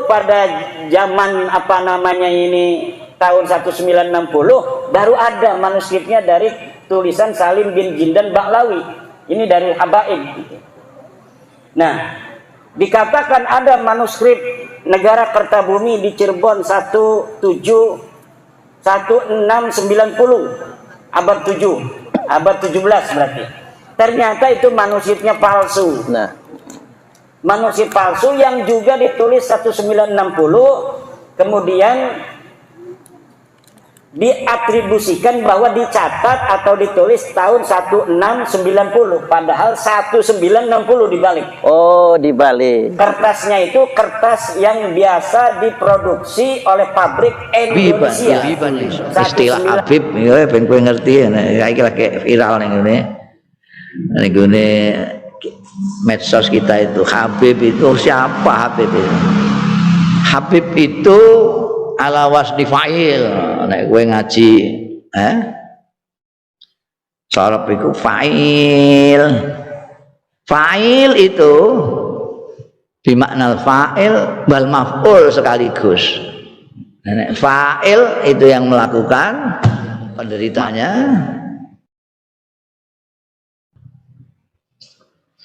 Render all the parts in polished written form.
pada zaman apa namanya ini tahun 1960 baru ada manuskripnya dari tulisan Salim bin Jindan Ba'lawi. Ini dari Habaib. Nah, dikatakan ada manuskrip Negara Kertabumi di Cirebon 1690 abad 7, abad 17 berarti. Ternyata itu manuskripnya palsu. Nah, manuskrip palsu yang juga ditulis 1960 kemudian diatribusikan bahwa dicatat atau ditulis tahun 1690 padahal 1960 dibalik. oh dibalik. Kertasnya itu kertas yang biasa diproduksi oleh pabrik Indonesia. Istilah Habib ya ben kowe ngerti ya iki lagi viral ning ngene. Ning ngene medsos kita itu Habib itu siapa Habib itu? Habib itu ala wasni fa'il. Nek kowe ngaji saraf iku fa'il. Fa'il itu bimakna fa'il wal maf'ul sekaligus. Nek fa'il itu yang melakukan, penderitanya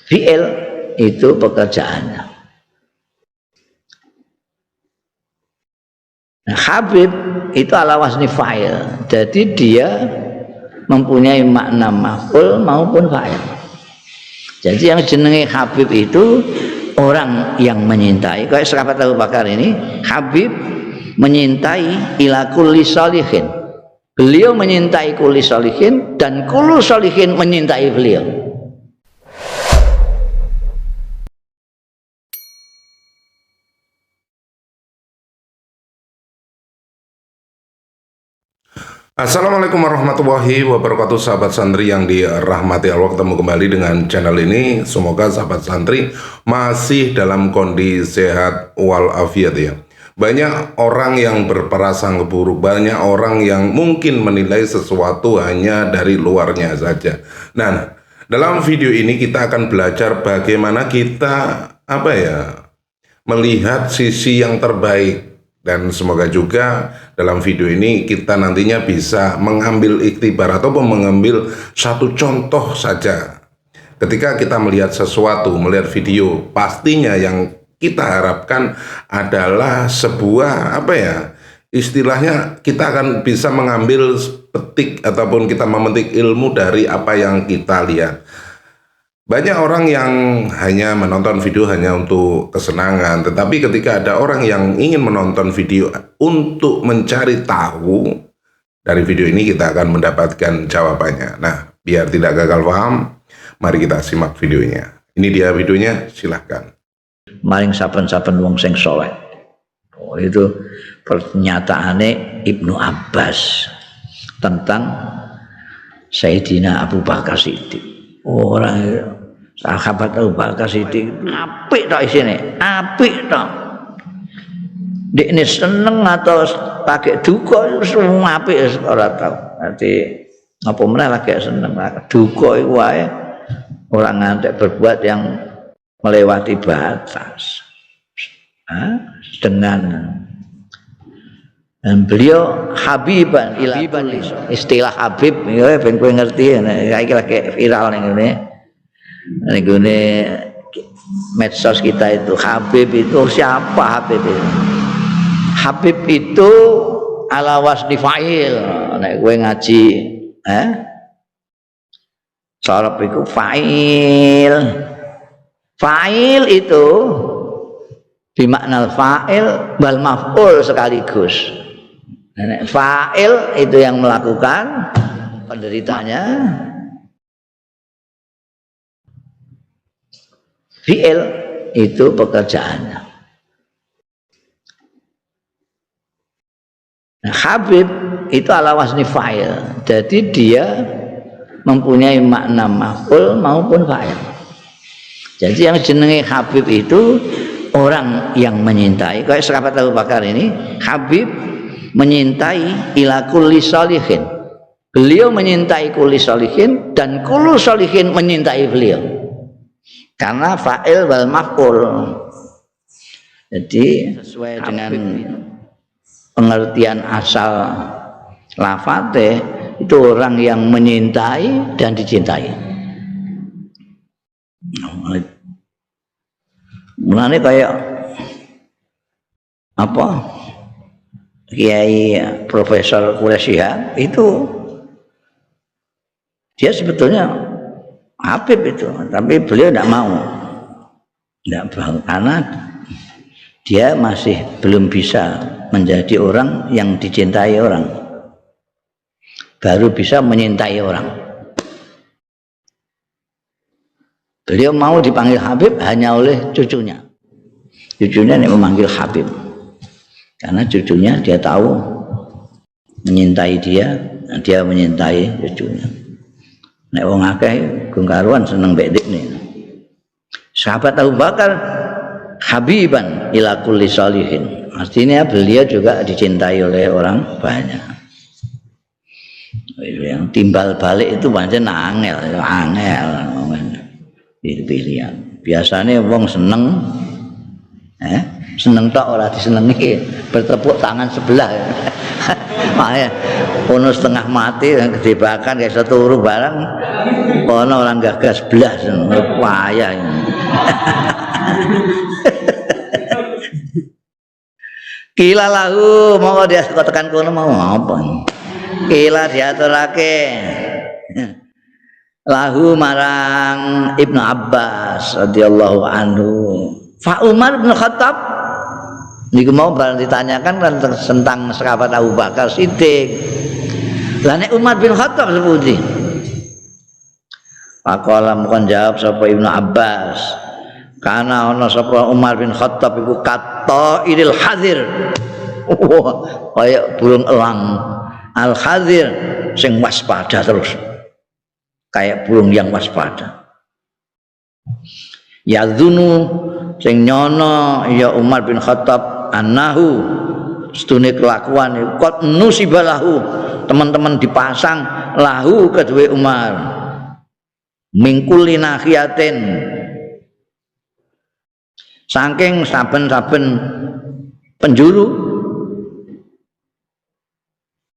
fi'il itu pekerjaannya. Nah, Habib itu ala wasni fa'il. Jadi dia mempunyai makna maf'ul maupun fa'il. Jadi yang jenenge Habib itu orang yang menyintai. Kayak sahabat Abu Bakar ini, Habib menyintai ila kulli sholihin. Beliau menyintai kulli sholihin dan kullu sholihin menyintai beliau. Assalamualaikum warahmatullahi wabarakatuh, sahabat santri yang dirahmati Allah. Ketemu kembali dengan channel ini. Semoga sahabat santri masih dalam kondisi sehat walafiat ya. Banyak orang yang berprasangka buruk, banyak orang yang mungkin menilai sesuatu hanya dari luarnya saja. Nah, dalam video ini kita akan belajar bagaimana kita melihat sisi yang terbaik. Dan semoga juga dalam video ini kita nantinya bisa mengambil iktibar ataupun mengambil satu contoh saja. Ketika kita melihat sesuatu, melihat video, pastinya yang kita harapkan adalah sebuah istilahnya kita akan bisa mengambil petik ataupun kita memetik ilmu dari apa yang kita lihat. Banyak orang yang hanya menonton video hanya untuk kesenangan, tetapi ketika ada orang yang ingin menonton video untuk mencari tahu, dari video ini kita akan mendapatkan jawabannya. Nah, biar tidak gagal paham, mari kita simak videonya. Ini dia videonya, silahkan. Maring saben-saben wong sing soleh. Oh, itu pernyataane Ibnu Abbas tentang Sayyidina Abu Bakar Siddiq. Orang sahabat Abu Bakar Siddiq apik tok isine, apik tok. Dekne seneng atau pakai duka semua apik ora tau. Nanti apa meneh lagi seneng duka iku wae ora ngantek berbuat yang melewati batas. Dengan dan beliau Habiban istilah Habib ya ben kowe ngerti ya iki lagi viral ning ngene. Ning ngene medsos kita itu Habib itu siapa Habib itu? Habib itu ala wasni fa'il. Nek kowe ngaji saraf iku fa'il. Fa'il itu bimakna fa'il wal maf'ul sekaligus. Fa'il itu yang melakukan, penderitanya fi'il itu pekerjaannya. Nah, Habib itu ala wasni fa'il. Jadi dia mempunyai makna maf'ul maupun fa'il. Jadi yang jenenge Habib itu orang yang menyintai. Kayak sahabat Abu Bakar ini, Habib menyintai ila kulli sholihin. Beliau menyintai kulli sholihin dan kullu sholihin menyintai beliau. Karena fa'il wal maf'ul. Jadi sesuai dengan pengertian asal lafate itu orang yang menyintai dan dicintai. Mulane kayak apa? Kiai Profesor Quraisy itu dia sebetulnya Habib itu, tapi beliau tidak mau, karena dia masih belum bisa menjadi orang yang dicintai orang, baru bisa menyintai orang. Beliau mau dipanggil Habib hanya oleh cucunya. Cucunya yang memanggil Habib, karena cucunya dia tahu menyintai dia, dia menyintai cucunya. Nek wong akeh gungkaruan seneng mbek dekne. Sahabat Abu Bakar habiban ila kulli sholihin. Artinya beliau juga dicintai oleh orang banyak. Yang timbal balik itu pancen angel. Pilih-pilihan. Biasanya wong seneng seneng tok ora disenengi, bertepuk tangan sebelah. Makanya ono setengah mati kedebakan kayak satu turu barang ono orang gagas belas payah. Kila lahu mau dia tekan kono mau apa? Kila diaturake lahu marang Ibnu Abbas radhiyallahu anhu. Fa Umar bin Khattab niku mau barang ditanyakan tentang sahabat Abu Bakar Siddiq. Lah nek Umar bin Khattab sepundi? Faqala mukon jawab sapa Ibnu Abbas. Karena ana sapa Umar bin Khattab iku kata idil hadir. Kayak burung elang. Al hadir sing waspada terus. Kayak burung yang waspada. Yadzunu sing nyono ya Umar bin Khattab annahu stune kelakuan qad nusibalahu teman-teman dipasang lahu kedue Umar mingkuli nahiyatin saking saben-saben penjuru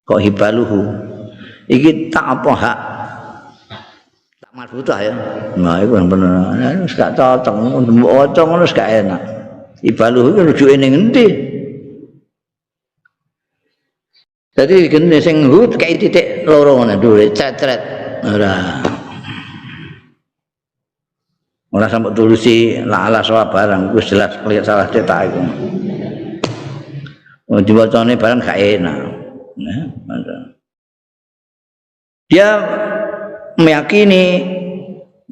kok hibaluhu iki tak apa hak tak marbutah ya. Nah iku bener wis gak cocok oco ngono wis gak enak. Hibaluhu iki rujuke ning endi? Jadi gene sing hut kayak titik loro ngono dhuwit cetret ora sampe tulusi la ala sawa barang wis jelas lihat salah cetak iku. Oh diwacane barang gak enak. Nah, dia meyakini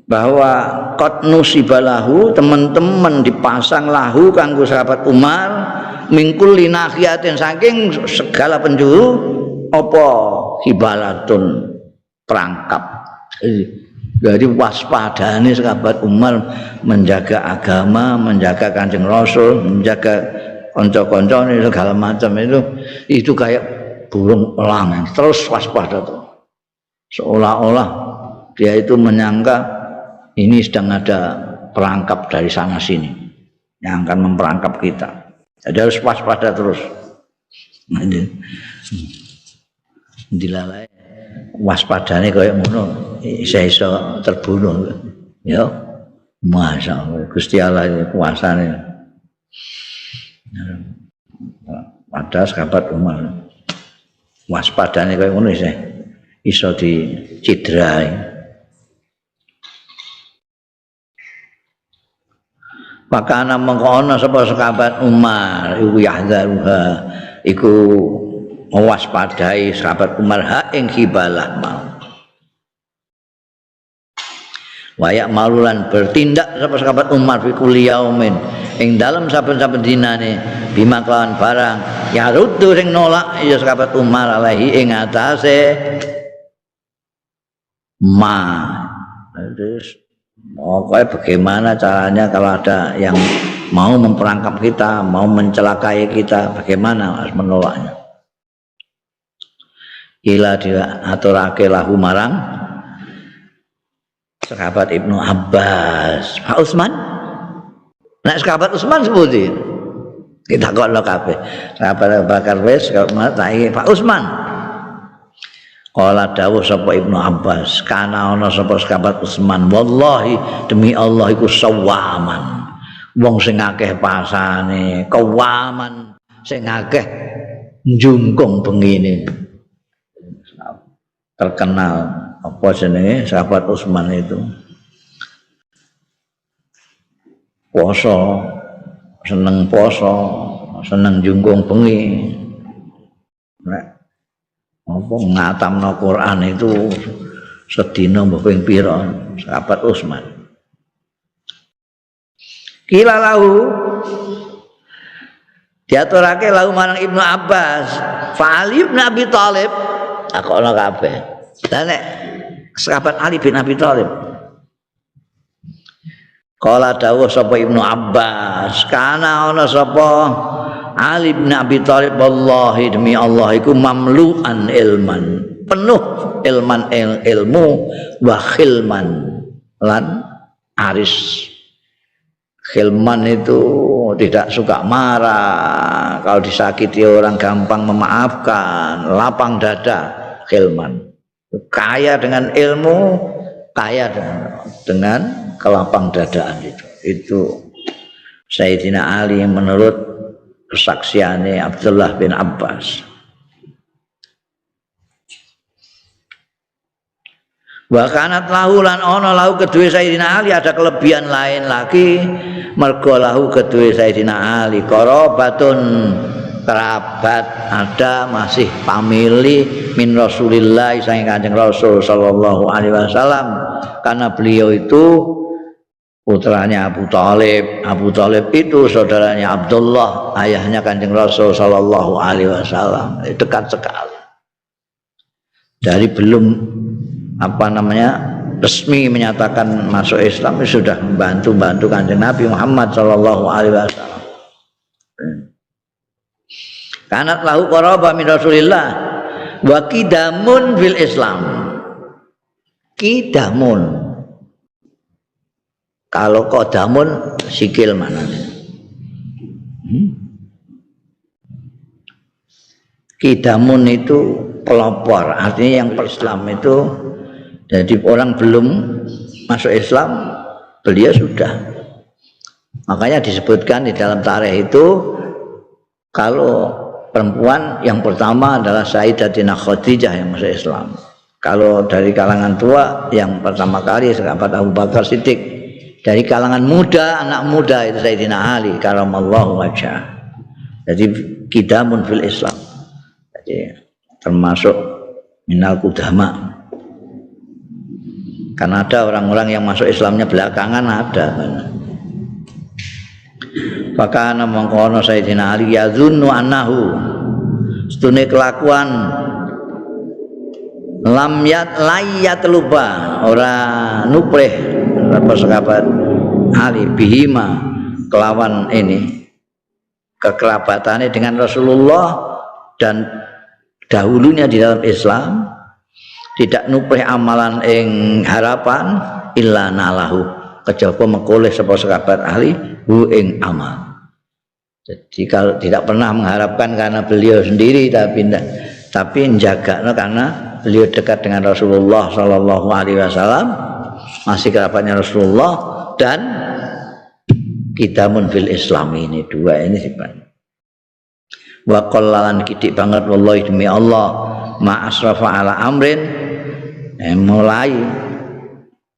bahwa qad nusibalahu teman-teman dipasang lahu kanggo sahabat Umar mingkul linahiyatin saking segala penjuru apa hibalatun perangkap. Jadi waspadane sahabat Umar menjaga agama, menjaga Kanjeng Rasul, menjaga kanca-kancane segala macam itu kayak burung elang terus waspada tuh. Seolah-olah dia itu menyangka ini sedang ada perangkap dari sana sini yang akan memperangkap kita. Jadi harus waspada terus. Dilalai waspadane kayak ngono iso terbunuh. Ya. Masyaallah Gusti Allah kuasane. Pada sahabat Umar waspadane kayak ngono iso dicidrai. Maka ana mengkono sapa sahabat Umar iku yahzaruha iku mewaspadai sahabat Umar ha ing hibalah mau. Wayak malulan bertindak sapa sahabat Umar fi kulli yaumin ing dalem saben-saben dinane bima kelawan barang ya ruddu sing nolak ya sahabat Umar alaihi ing atase terus bagaimana caranya kalau ada yang mau memperangkap kita, mau mencelakai kita, bagaimana harus menolaknya. Ila diaturake lahu marang sahabat Ibnu Abbas. Pak Utsman? Nek sahabat Utsman sebuti. Ditakokno kabeh. Sahabat Abu Bakar wis taiki Pak Utsman. Kala dawuh sapa Ibnu Abbas, kana ana sapa sahabat Utsman, wallahi demi Allah iku sawaman. Wong sing akeh pasane, kawaman sing akeh njungkung bengine. Terkenal apa jenenge sahabat Utsman itu. Poso, seneng poso, seneng njungkung bengi. Nek apa ngatamno Quran itu sedina mbok ping pira sahabat Utsman. Kila lahu diaturake lahu marang Ibnu Abbas, fa Ali bin Abi Thalib takokno kabeh. Lah nek sahabat Ali bin Abi Thalib kala dawuh sapa Ibnu Abbas, kana ana sapa Ali bin Abi Thalib wallahi demi Allah iku mamlu'an ilman, penuh ilmu wa khilman lan aris. Khilman itu tidak suka marah, kalau disakiti orang gampang memaafkan, lapang dada. Khilman kaya dengan ilmu, kaya dengan kelapang dadaan itu Sayyidina Ali menurut kesaksiannya Abdullah bin Abbas. Wa kanat lahu lan ana lahu kedue Sayyidina Ali ada kelebihan lain lagi, mergo lahu kedue Sayyidina Ali qarabatun, kerabat, ada masih famili min Rasulillah saking Kanjeng Rasul sallallahu alaihi wasallam, karena beliau itu putranya Abu Thalib. Abu Thalib itu saudaranya Abdullah, ayahnya Kanjeng Rasul sallallahu alaihi wasallam. Dekat sekali. Dari belum resmi menyatakan masuk Islam sudah membantu Kanjeng Nabi Muhammad sallallahu alaihi wasallam. Kanat lahu qaraba min Rasulillah wa kidamun fil Islam. Kidamun. Kalau kodamun sikil mananya. Kidamun itu pelopor, artinya yang Islam itu, jadi orang belum masuk Islam, beliau sudah. Makanya disebutkan di dalam tarikh itu, kalau perempuan yang pertama adalah Sayyidatina Khadijah yang masuk Islam. Kalau dari kalangan tua yang pertama kali sahabat Abu Bakar Siddiq. Dari kalangan muda, anak muda itu Sayyidina Ali karamallahu wajhah. Jadi kidamun fil Islam. Jadi termasuk minal kudama. Karena ada orang-orang yang masuk Islamnya belakangan ada. Fakana mengkono Sayyidina Ali yazunnu annahu setune kelakuan lam layat lupa ora nuprih apa sahabat Ali bihima kelawan ini kekerabatannya dengan Rasulullah dan dahulunya di dalam Islam, tidak nuprih amalan ing harapan illa nalahu kejaba mekoleh sapa sahabat Ali hu ing amal. Jadi kalau tidak pernah mengharapkan karena beliau sendiri, tapi menjaga karena beliau dekat dengan Rasulullah sallallahu alaihi wasallam, masih kerabatnya Rasulullah, dan kidamun fil Islam. Ini dua ini sifat. Wa qallalan kidik banget wallahi demi Allah ma asrafa ala amrin, mulai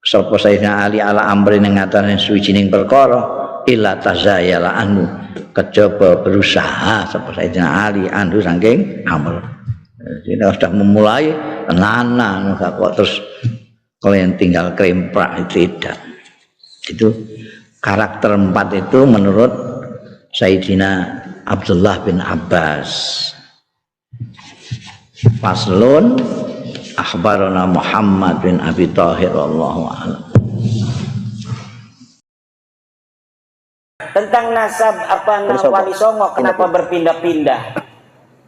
sapa Sayyidina Ali ala amrin ing ngatane suwijining perkara illa tazayala anhu kejaba berusaha sapa Sayyidina Ali anhu saking amr. Jadi sudah memulai tenanan kok terus kalian tinggal kremprak, tidak. Itu karakter 4 itu menurut Sayyidina Abdullah bin Abbas. Faslun akhbarana Muhammad bin Abi Thahir wallahu a'lam. Tentang nasab Wali Songo kenapa berpindah-pindah?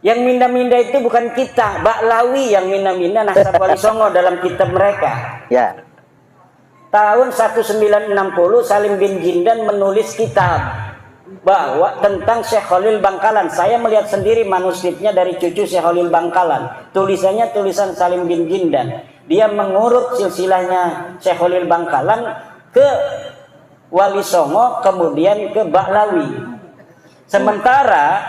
Yang minda-minda itu bukan kita, Baklawi yang minda-minda nasab Wali Songo dalam kitab mereka. Ya. Tahun 1960 Salim bin Jindan menulis kitab bahwa tentang Syekh Khalil Bangkalan. Saya melihat sendiri manuskripnya dari cucu Syekh Khalil Bangkalan. Tulisannya tulisan Salim bin Jindan. Dia mengurut silsilahnya Syekh Khalil Bangkalan ke Wali Songo, kemudian ke Bahlawi. Sementara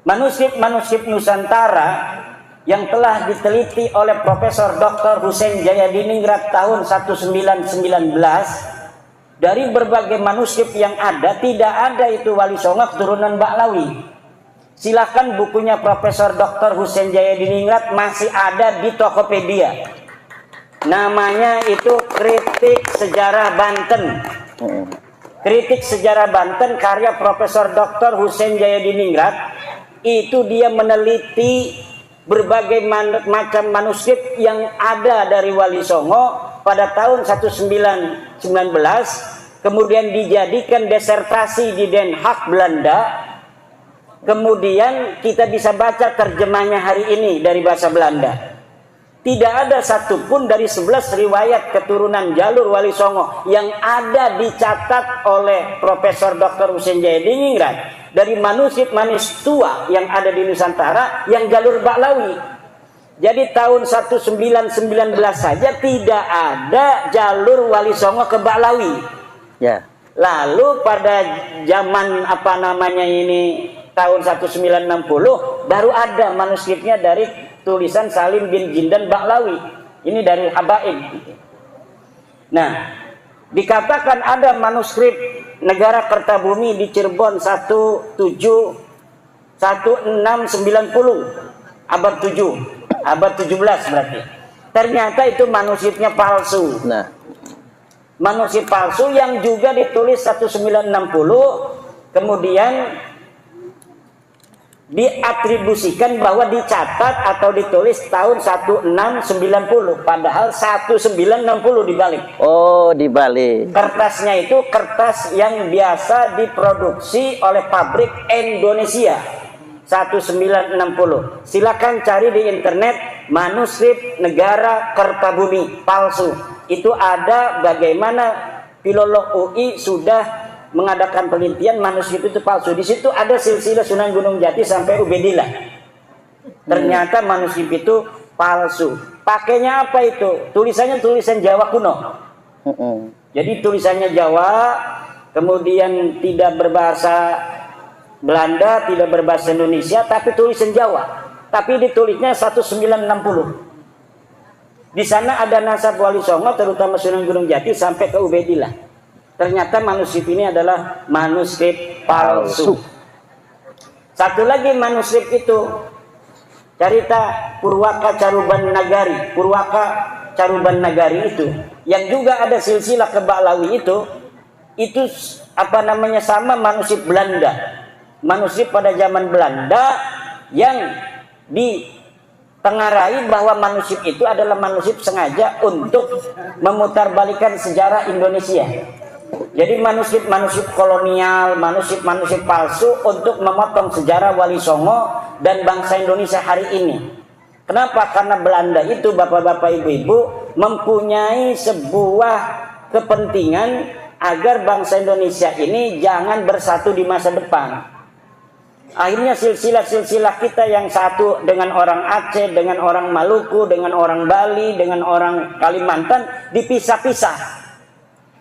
manuskrip Nusantara yang telah diteliti oleh Profesor Dr. Husein Jayadiningrat tahun 1919, dari berbagai manuskrip yang ada, tidak ada itu Wali Songo keturunan Bahlawi. Silahkan bukunya Profesor Dr. Husein Jayadiningrat masih ada di Tokopedia. Namanya itu Kritik Sejarah Banten. Kritik Sejarah Banten karya Profesor Dr. Husein Jayadiningrat. Itu dia meneliti berbagai macam manuskrip yang ada dari Wali Songo pada tahun 1919, kemudian dijadikan disertasi di Den Haag, Belanda. Kemudian kita bisa baca terjemahnya hari ini dari bahasa Belanda. Tidak ada satupun dari 11 riwayat keturunan jalur Wali Songo yang ada dicatat oleh Profesor Dr. Husein Jayadiningrat dari manuskrip tua yang ada di Nusantara yang jalur Bahlawi. Jadi tahun 1919 saja tidak ada jalur Wali Songo ke Bahlawi. Ya. Lalu pada zaman tahun 1960 baru ada manuskripnya dari tulisan Salim bin Jindan Bahlawi. Ini dari Habaib. Nah, dikatakan ada manuskrip Negara Kertabumi di Cirebon 1690 abad 7. Abad 17 berarti. Ternyata itu manuskripnya palsu. Nah, manuskrip palsu yang juga ditulis 1960, kemudian diatribusikan bahwa dicatat atau ditulis tahun 1690, padahal 1960 dibalik. oh dibalik. Kertasnya itu kertas yang biasa diproduksi oleh pabrik Indonesia. 1960. Silakan cari di internet manuskrip Negara Kertabumi palsu. Itu ada bagaimana filolog UI sudah mengadakan penelitian manuskrip itu palsu. Di situ ada silsilah Sunan Gunung Jati sampai Ubedillah. Ternyata manuskrip itu palsu. Pakainya apa itu? Tulisannya tulisan Jawa kuno. Jadi tulisannya Jawa, kemudian tidak berbahasa Belanda, tidak berbahasa Indonesia, tapi tulisan Jawa. Tapi ditulisnya 1960. Di sana ada nasab Wali Songo, terutama Sunan Gunung Jati sampai ke Ubedillah. Ternyata manuskrip ini adalah manuskrip palsu. Satu lagi manuskrip itu, cerita Purwaka Caruban Nagari. Purwaka Caruban Nagari itu, yang juga ada silsilah ke Bahlawi itu sama manuskrip Belanda. Manuskrip pada zaman Belanda yang ditengarai bahwa manuskrip itu adalah manuskrip sengaja untuk memutarbalikkan sejarah Indonesia. Jadi manuskrip kolonial, manuskrip palsu untuk memotong sejarah Wali Songo dan bangsa Indonesia hari ini. Kenapa? Karena Belanda itu, bapak-bapak, ibu-ibu, mempunyai sebuah kepentingan agar bangsa Indonesia ini jangan bersatu di masa depan. Akhirnya silsilah-silsilah kita yang satu dengan orang Aceh, dengan orang Maluku, dengan orang Bali, dengan orang Kalimantan dipisah-pisah,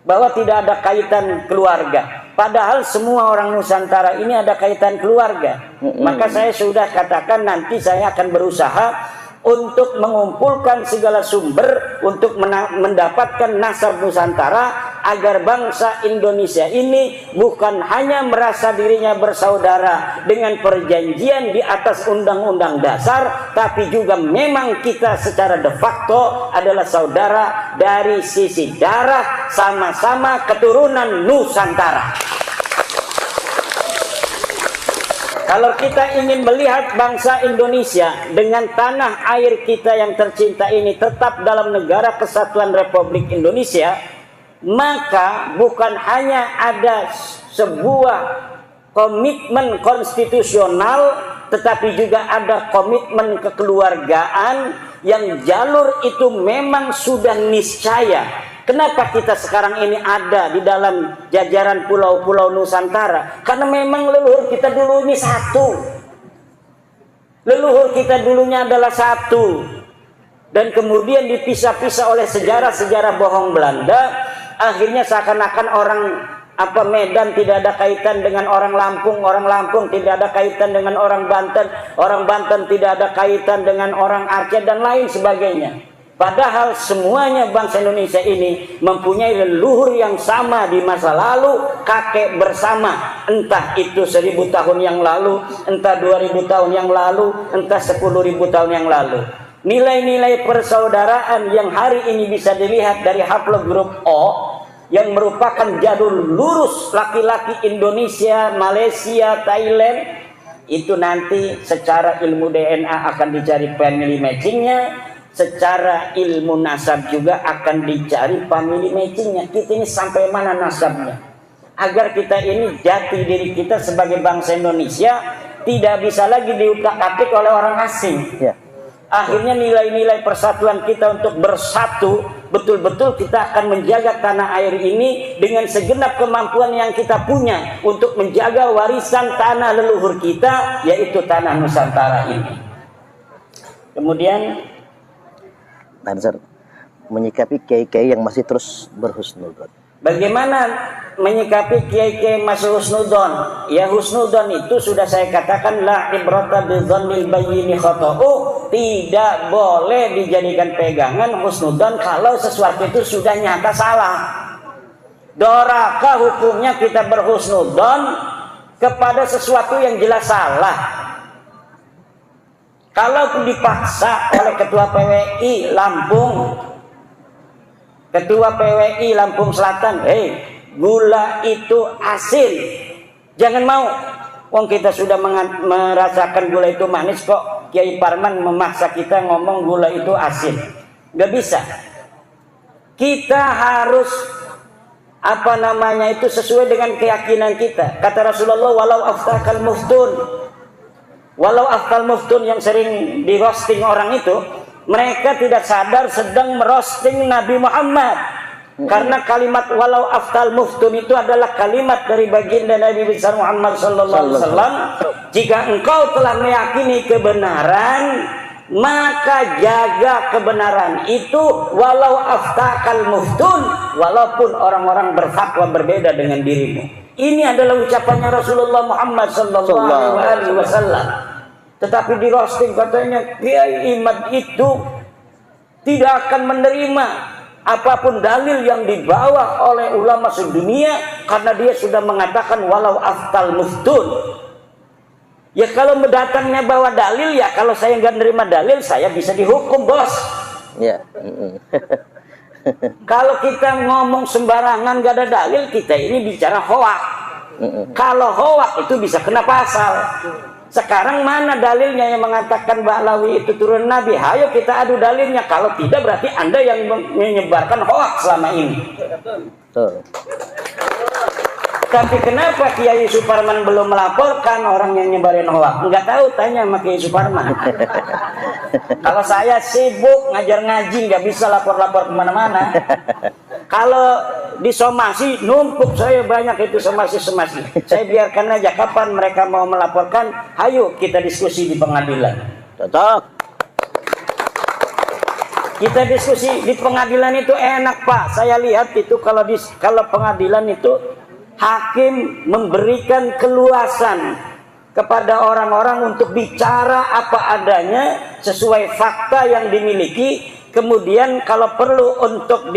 bahwa tidak ada kaitan keluarga. Padahal semua orang Nusantara ini ada kaitan keluarga. Maka saya sudah katakan nanti saya akan berusaha untuk mengumpulkan segala sumber untuk mendapatkan nasab Nusantara, agar bangsa Indonesia ini bukan hanya merasa dirinya bersaudara dengan perjanjian di atas Undang-Undang Dasar, tapi juga memang kita secara de facto adalah saudara dari sisi darah, sama-sama keturunan Nusantara. Kalau kita ingin melihat bangsa Indonesia dengan tanah air kita yang tercinta ini tetap dalam negara kesatuan Republik Indonesia, maka bukan hanya ada sebuah komitmen konstitusional, tetapi juga ada komitmen kekeluargaan yang jalur itu memang sudah niscaya Kenapa kita sekarang ini ada di dalam jajaran pulau-pulau Nusantara? Karena memang leluhur kita dulu ini satu. Leluhur kita dulunya adalah satu. Dan kemudian dipisah-pisah oleh sejarah-sejarah bohong Belanda. Akhirnya seakan-akan orang Medan tidak ada kaitan dengan orang Lampung tidak ada kaitan dengan orang Banten tidak ada kaitan dengan orang Aceh dan lain sebagainya. Padahal semuanya bangsa Indonesia ini mempunyai leluhur yang sama di masa lalu, kakek bersama, entah itu 1000 tahun yang lalu, entah 2000 tahun yang lalu, entah 10.000 tahun yang lalu. Nilai-nilai persaudaraan yang hari ini bisa dilihat dari haplogrup O, yang merupakan jadul lurus laki-laki Indonesia, Malaysia, Thailand, itu nanti secara ilmu DNA akan dicari family matchingnya, secara ilmu nasab juga akan dicari family matchingnya. Kita ini sampai mana nasabnya, agar kita ini jati diri kita sebagai bangsa Indonesia tidak bisa lagi diutak-atik oleh orang asing. Akhirnya nilai-nilai persatuan kita untuk bersatu, betul-betul kita akan menjaga tanah air ini dengan segenap kemampuan yang kita punya untuk menjaga warisan tanah leluhur kita, yaitu tanah Nusantara ini. Kemudian menyikapi kiai-kiai yang masih terus berhusnudzon. Bagaimana menyikapi kiai-kiai masih husnudzon? Ya, husnudzon itu sudah saya katakan, la ibrata bidzannil bayyini khata'u, tidak boleh dijadikan pegangan husnudzon kalau sesuatu itu sudah nyata salah. Doraka hukumnya kita berhusnudzon kepada sesuatu yang jelas salah. Kalau dipaksa oleh ketua PWI Lampung, ketua PWI Lampung Selatan, gula itu asin, jangan mau. Wong kita sudah merasakan gula itu manis, kok Kiai Parman memaksa kita ngomong gula itu asin? Gak bisa. Kita harus itu sesuai dengan keyakinan kita. Kata Rasulullah, walau aftakal muftun, walau aftal muftun yang sering di roasting orang itu, mereka tidak sadar sedang merosting Nabi Muhammad. Karena kalimat walau aftal muftun itu adalah kalimat dari baginda Nabi besar Muhammad sallallahu alaihi wasallam. Jika engkau telah meyakini kebenaran, maka jaga kebenaran itu walau aftakal muftun, walaupun orang-orang berfatwa berbeda dengan dirimu. Ini adalah ucapannya Rasulullah Muhammad sallallahu alaihi wasallam. Tetapi di roasting katanya Kiai Imad itu tidak akan menerima apapun dalil yang dibawa oleh ulama sedunia karena dia sudah mengatakan walau aftal muftun. Ya kalau mendatangnya bawa dalil, ya kalau saya nggak nerima dalil saya bisa dihukum, bos. Ya. Kalau kita ngomong sembarangan gak ada dalil, kita ini bicara hoak. Kalau hoak itu bisa kena pasal. Sekarang mana dalilnya yang mengatakan Ba'lawi itu turun Nabi? Hayo kita adu dalilnya. Kalau tidak berarti Anda yang menyebarkan hoaks selama ini. Tapi kenapa Kiai Suparman belum melaporkan orang yang nyebarin hoaks? Enggak tahu, tanya sama Kiai Suparman. Kalau saya sibuk ngajar ngaji, nggak bisa lapor-lapor kemana-mana. Kalau di somasi numpuk saya banyak itu somasi. Saya biarkan aja, kapan mereka mau melaporkan, ayo kita diskusi di pengadilan. Cocok. Kita diskusi di pengadilan itu enak, Pak. Saya lihat itu kalau pengadilan itu hakim memberikan keluasan kepada orang-orang untuk bicara apa adanya sesuai fakta yang dimiliki. Kemudian kalau perlu untuk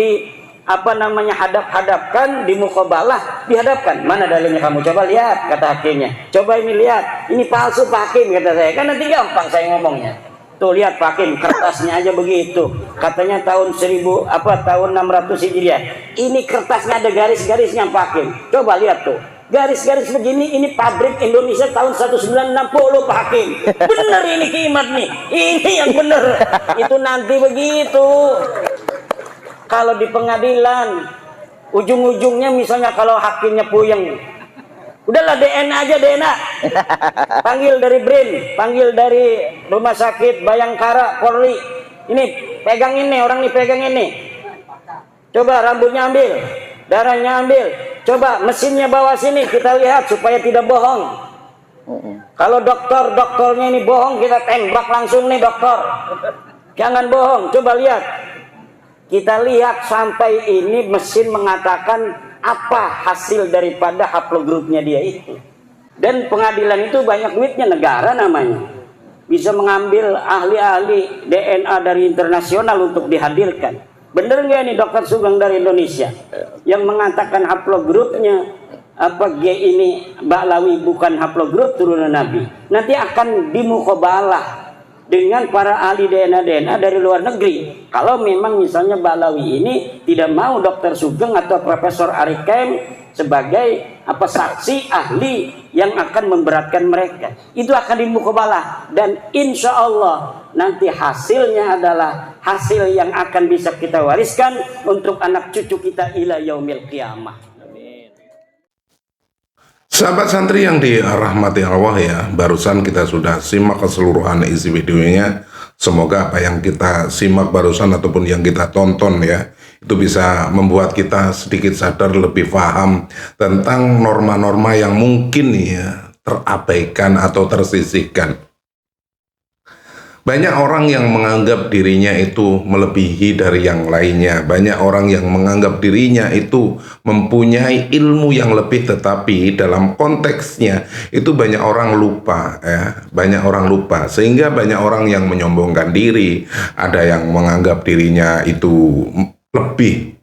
hadap-hadapkan di muqabalah, dihadapkan. Mana dalilnya kamu? Coba lihat, kata hakimnya. Coba ini lihat, ini palsu Pak Hakim, kata saya. Kan nanti gampang saya ngomongnya. Tuh lihat Pak Hakim, kertasnya aja begitu. Katanya tahun 600 Hijriah. Ini kertasnya ada garis-garisnya Pak Hakim. Coba lihat tuh. Garis-garis begini, ini pabrik Indonesia tahun 1960 Pak Hakim. Bener ini kimat nih. Ini yang bener. Itu nanti begitu. Kalau di pengadilan, ujung-ujungnya misalnya kalau hakimnya puyeng, udahlah DNA aja, DNA. Panggil dari BRIN, panggil dari Rumah Sakit Bayangkara, Polri. Ini pegang ini, orang ini pegang ini. Coba rambutnya ambil, darahnya ambil. Coba mesinnya bawa sini, kita lihat supaya tidak bohong. Kalau dokternya ini bohong, kita tembak langsung nih dokter. Jangan bohong, coba lihat. Kita lihat sampai ini mesin mengatakan apa hasil daripada haplogrupnya dia itu. Dan pengadilan itu banyak duitnya, negara namanya. Bisa mengambil ahli-ahli DNA dari internasional untuk dihadirkan. Bener nggak ini Dokter Sugeng dari Indonesia yang mengatakan haplogrupnya apa G ini Ba'lawi bukan haplogrup turunan Nabi? Nanti akan dimukobalah dengan para ahli DNA dari luar negeri. Kalau memang misalnya Ba'lawi ini tidak mau Dokter Sugeng atau Profesor Arikem sebagai apa saksi ahli yang akan memberatkan mereka, itu akan dimukobalah, dan insya Allah nanti hasilnya adalah hasil yang akan bisa kita wariskan untuk anak cucu kita ila yaumil qiyamah. Sahabat santri yang dirahmati Allah ya, barusan kita sudah simak keseluruhan isi videonya. Semoga apa yang kita simak barusan ataupun yang kita tonton ya, itu bisa membuat kita sedikit sadar, lebih paham tentang norma-norma yang mungkin ya terabaikan atau tersisihkan. Banyak orang yang menganggap dirinya itu melebihi dari yang lainnya. Banyak orang yang menganggap dirinya itu mempunyai ilmu yang lebih, tetapi dalam konteksnya itu banyak orang lupa ya. Banyak orang lupa, sehingga banyak orang yang menyombongkan diri. Ada yang menganggap dirinya itu lebih.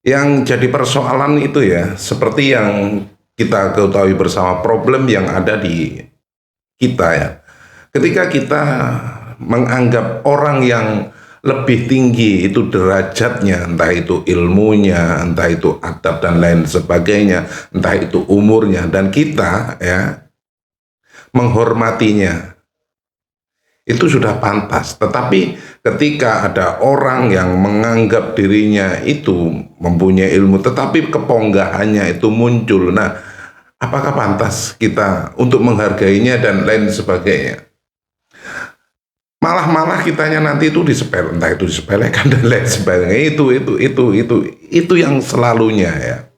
Yang jadi persoalan itu ya, seperti yang kita ketahui bersama, problem yang ada di kita ya. Ketika kita menganggap orang yang lebih tinggi itu derajatnya, entah itu ilmunya, entah itu adab dan lain sebagainya, entah itu umurnya, dan kita ya menghormatinya, itu sudah pantas. Tetapi ketika ada orang yang menganggap dirinya itu mempunyai ilmu, tetapi keponggahannya itu muncul, nah apakah pantas kita untuk menghargainya dan lain sebagainya? Malah kitanya nanti itu entah itu disepelekan dan lain sebagainya. Itu yang selalunya ya.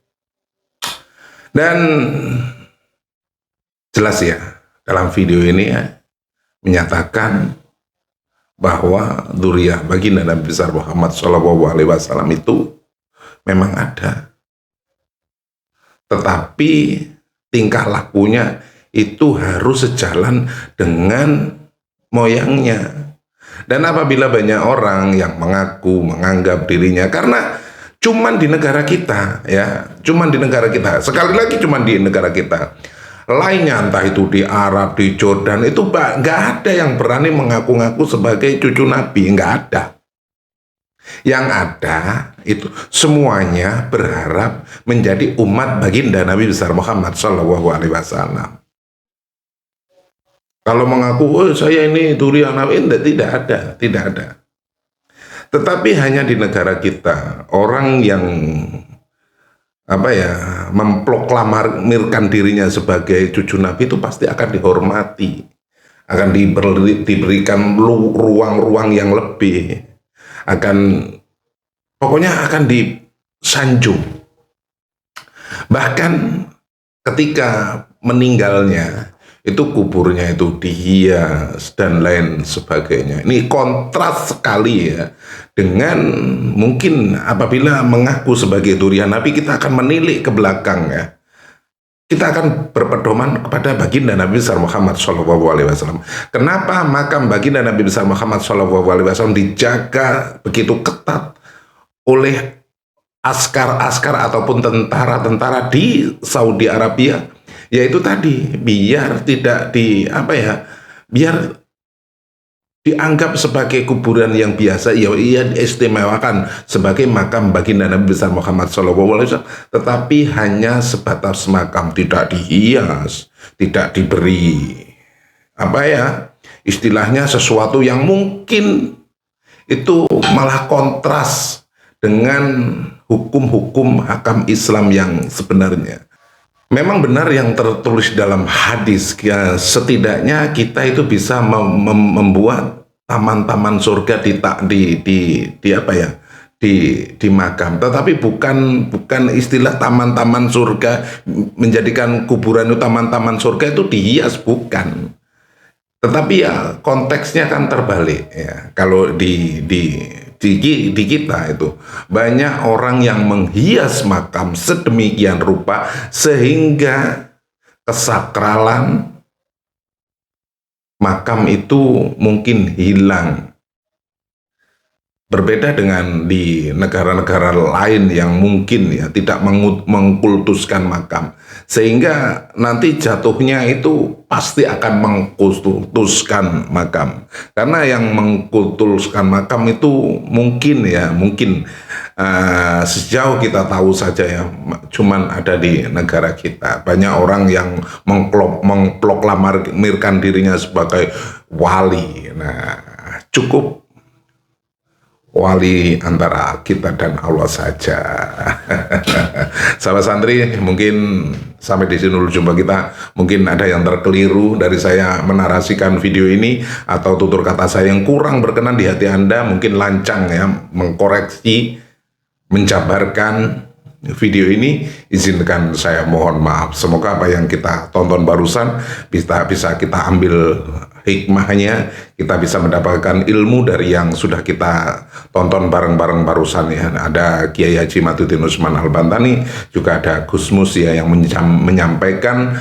Dan jelas ya, dalam video ini ya, menyatakan bahwa dzurriyyah baginda Nabi besar Muhammad SAW itu memang ada, tetapi tingkah lakunya itu harus sejalan dengan moyangnya. Dan apabila banyak orang yang menganggap dirinya, karena cuman di negara kita ya, cuman di negara kita, sekali lagi cuman di negara kita, lainnya entah itu di Arab, di Jordan, itu nggak ada yang berani mengaku-ngaku sebagai cucu Nabi, nggak ada. Yang ada itu semuanya berharap menjadi umat baginda Nabi besar Muhammad SAW. Kalau mengaku, oh saya ini dzurriyyah Nabi, tidak ada. Tetapi hanya di negara kita, orang yang memproklamirkan dirinya sebagai cucu Nabi itu pasti akan dihormati, akan diberikan ruang-ruang yang lebih, pokoknya akan disanjung. Bahkan ketika meninggalnya, itu kuburnya itu dihias dan lain sebagainya. Ini kontras sekali ya dengan mungkin apabila mengaku sebagai dzurriyyah Nabi, kita akan menilik ke belakang ya. Kita akan berpedoman kepada baginda Nabi besar Muhammad SAW. Kenapa makam baginda Nabi besar Muhammad SAW dijaga begitu ketat oleh askar-askar ataupun tentara-tentara di Saudi Arabia? Yaitu tadi, biar tidak biar dianggap sebagai kuburan yang biasa, ia diistimewakan sebagai makam baginda Nabi besar Muhammad SAW, tetapi hanya sebatas makam, tidak dihias, tidak diberi istilahnya sesuatu yang mungkin itu malah kontras dengan hukum-hukum hakam Islam yang sebenarnya. Memang benar yang tertulis dalam hadis ya, setidaknya kita itu bisa membuat taman-taman surga di makam, tetapi bukan istilah taman-taman surga, menjadikan kuburan itu taman-taman surga itu dihias, bukan. Tetapi ya konteksnya kan terbalik ya. Kalau di kita itu banyak orang yang menghias makam sedemikian rupa sehingga kesakralan makam itu mungkin hilang. Berbeda dengan di negara-negara lain yang mungkin ya tidak mengkultuskan makam, sehingga nanti jatuhnya itu pasti akan mengkultuskan makam, karena yang mengkultuskan makam itu mungkin sejauh kita tahu saja ya cuman ada di negara kita. Banyak orang yang mengproklamirkan dirinya sebagai wali. Nah, cukup wali antara kita dan Allah saja. Sahabat santri, mungkin sampai di sini dulu jumpa kita. Mungkin ada yang terkeliru dari saya menarasikan video ini, atau tutur kata saya yang kurang berkenan di hati Anda, mungkin lancang ya mengkoreksi, menjabarkan video ini, izinkan saya mohon maaf. Semoga apa yang kita tonton barusan bisa kita ambil hikmahnya, kita bisa mendapatkan ilmu dari yang sudah kita tonton bareng-bareng barusan ya. Ada Kiai Haji Maduddin Usman Al-Bantani, juga ada Gus Mus ya yang menyampaikan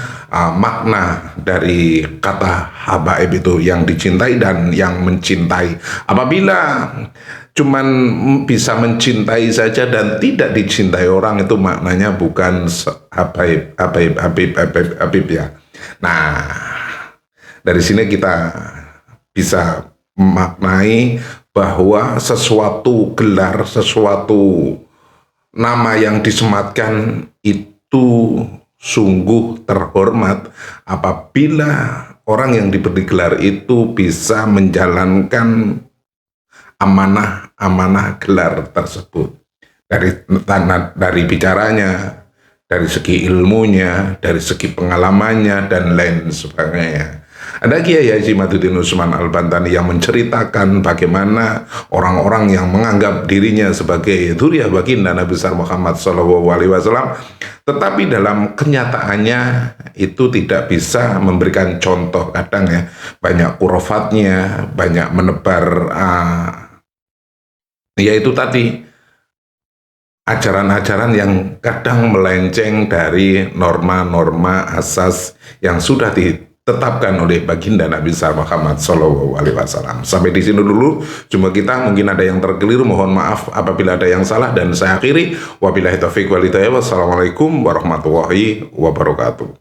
makna dari kata habaib itu, yang dicintai dan yang mencintai. Apabila cuman bisa mencintai saja dan tidak dicintai orang, itu maknanya bukan habib ya. Nah, dari sini kita bisa memaknai bahwa sesuatu gelar, sesuatu nama yang disematkan itu sungguh terhormat apabila orang yang diberi gelar itu bisa menjalankan amanah gelar tersebut. Dari bicaranya, dari segi ilmunya, dari segi pengalamannya, dan lain sebagainya. Ada Kiai Haji Maduddin Usman Al-Bantani yang menceritakan bagaimana orang-orang yang menganggap dirinya sebagai dzurriyyah baginda Nabi besar Muhammad SAW, tetapi dalam kenyataannya itu tidak bisa memberikan contoh. Kadang ya banyak kurofatnya, banyak menebar yaitu tadi ajaran-ajaran yang kadang melenceng dari norma-norma asas yang sudah ditetapkan oleh baginda Nabi besar Muhammad SAW. Sampai di sini dulu cuma kita, mungkin ada yang terkeliru, mohon maaf apabila ada yang salah, dan saya akhiri wabillahi taufiq wal hidayah. Wassalamualaikum warahmatullahi wabarakatuh.